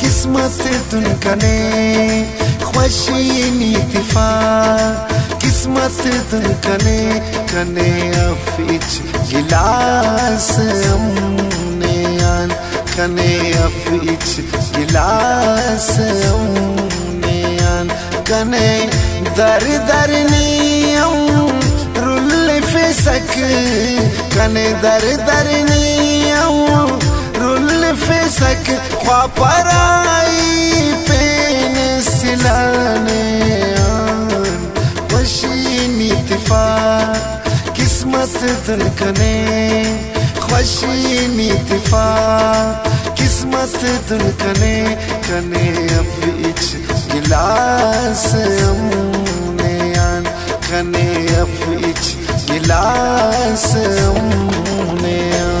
किस्मत तुन कने खुशी नीतिफा किस्मत तुन कने कने अफिच गिलास अमने आन कने अफिच गिलास अमने आन कने दर दर नियम रुल फिसक कने दर दर नियम रुल फिसक ख्वा पराई पेन सिलाने आन खुशी नीतिफा किस्मत तुन कने खुशी नीतिफा किस्मत तुन कने कने अफिच गिलास अमने आन कने अफिच गिलास अमने आन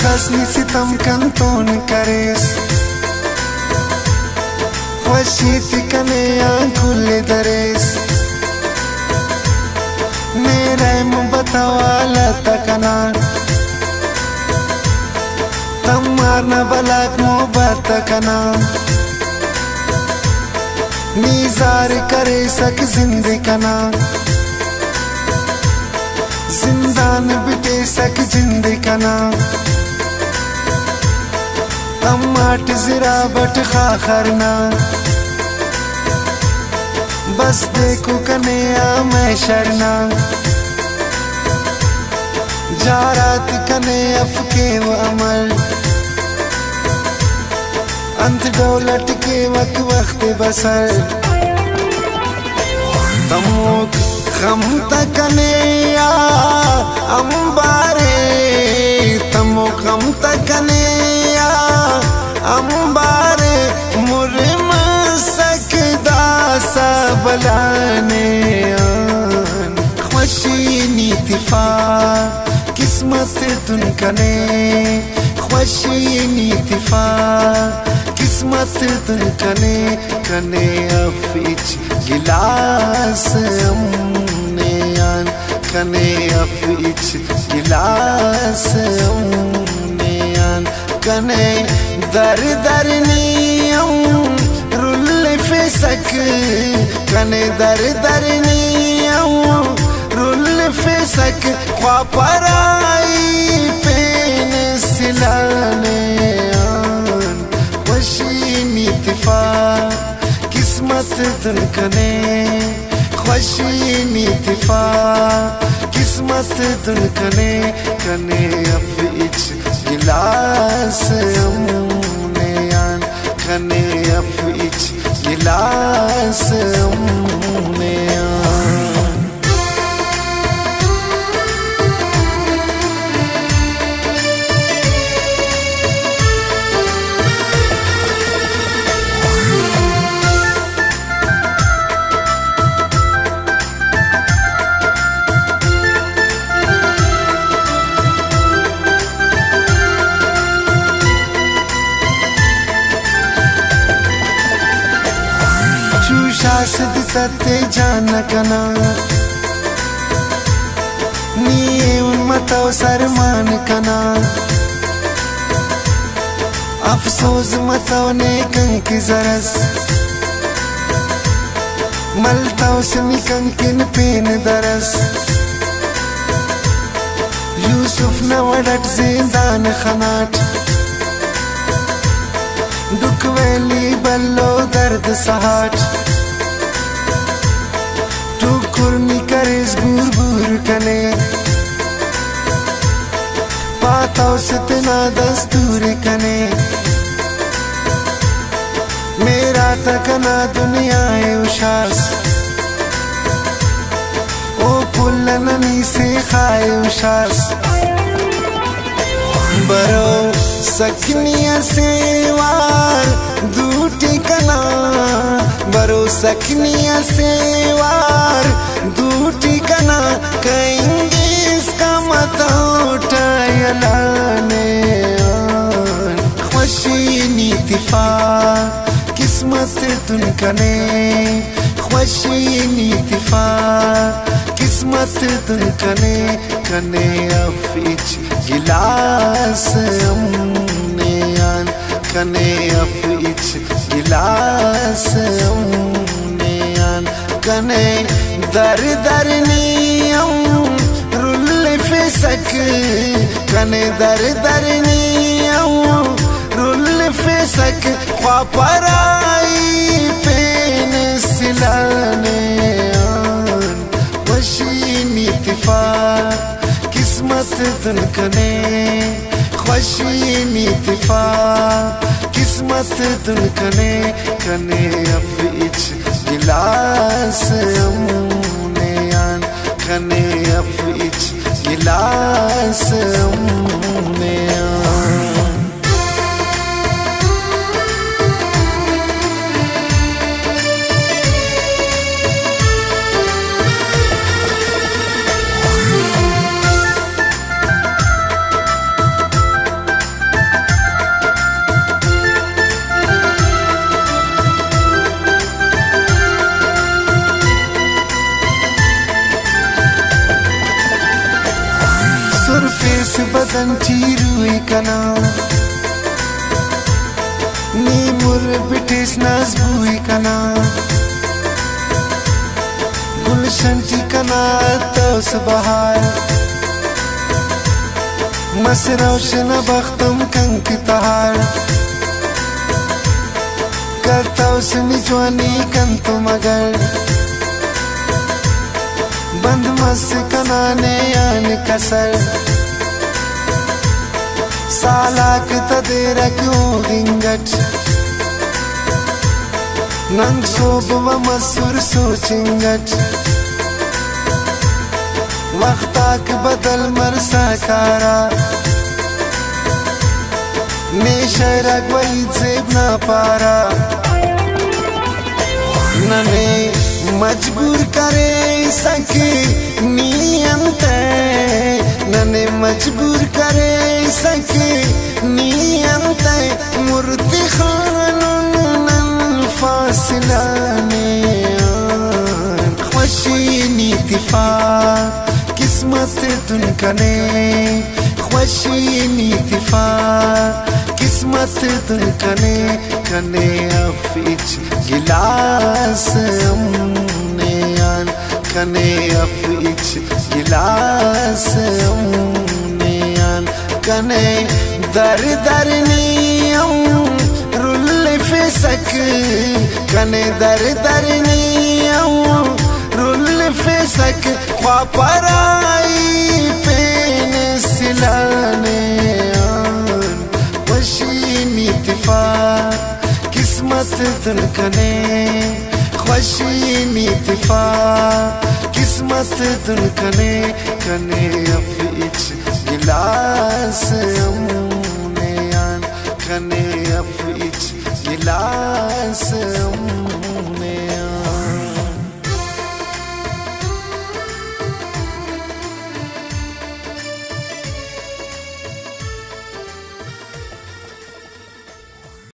खसनी सितम कंतोन करेस खुशी तिकने आंखुल दरेस मेरा मुबतवाला तकना तम मारना बलाक मोहब्बत तकना नीजार करे सक जिंदगी कना जिंदान बिटे सक जिंदगी कना तमाट जरा बट खाखरना बस देखो कने आ मैं शरना जारात कने अफके व अमल अंत दौलत के वक्त वक्त बसर तमोक खम तकने आ अंबारे तमो खम तकने अंबारे मुरम सकदा सबलाने आन खुशी नीतिफा किस्मत तुन कने खुशी नीतिफा किस्मत तुन कने कने अफिच गिलास अमने आन कने अफिच गिलास अमने आन कने दर दर नियम रुल फिसक कने दर दर नियम रुल फिसक ख्वा पराई पेन सिलाने आन खुशी नीतिफा किस्मत तुन कने खुशी नीतिफा किस्मत तुन कने कने अफिच गिलास अमने आन कने अफिच गिलास अमने आन शासद तते जान कना नीए उन्मतो सरमान कना अफसोस मतो ने कंक जरस मलतो समी कंकिन पेन दरस यूसुफ नवडट जिंदान खनाट दुख वेली बल्लो दर्द सहाट टुकुरनी करेस गुर गुर कने पाता सतना दस्तूर कने मेरा तकना दुनिया है उशास ओ पुल्लननी से खाए उशास बरो सकनिया सेवार दूट सकनिया सेवार दूटी कना कहेंगे इसका मत उठायलाने खुशी नीतिफा किस्मत तुन कने खुशी नीतिफा किस्मत तुन कने कने अफिच गिलास अमने आन कने अफिच गिलास अमने आन कने दर दर नियम रुल फिसक कने दर दर नियम रुल फिसक ख्वापराई पेन सिलाने आन खुशी नीतिफा किस्मत तुन कने खुशी नीतिफा किस्मत तुन कने कने अफिच गिलास अमने आन कने अफिच गिलास अमने आन सुरफेस बदन चीरुई कना नीमुर बिटिस नाजबुई कना गुलशन टी कना तोस बहार मसरोशन बख्तम कंक तहार करतौस निजवानी कंतु मगर बंद मस कनाने आन कसर सालाक तदेरा क्यों गिंगट नंग सोब व मसूर सोचिंगट वक्ताक बदल मरसा कारा नेशरक वही जेब ना पारा नने मजबूर करे सके नियंत नने मजबूर करे सके नियंत मूर्ति खानुन फासिलाने खुशी नीतिफा किस्मत तुन कने खुशी नीतिफा किस्मत तुन कने कने अफिच गिलास अमने आन कने अफिच गिलास अमने आन कने दर दर नियम रुल फिसक कने दर दर नियम रुल फिसक ख्वापराई पेन सिलाने आन खुशी नीतिफा किस्मत तुन कने खुशी नीतिफा किस्मत तुन कने कने अफिच गिलास अमने आन कने अफिच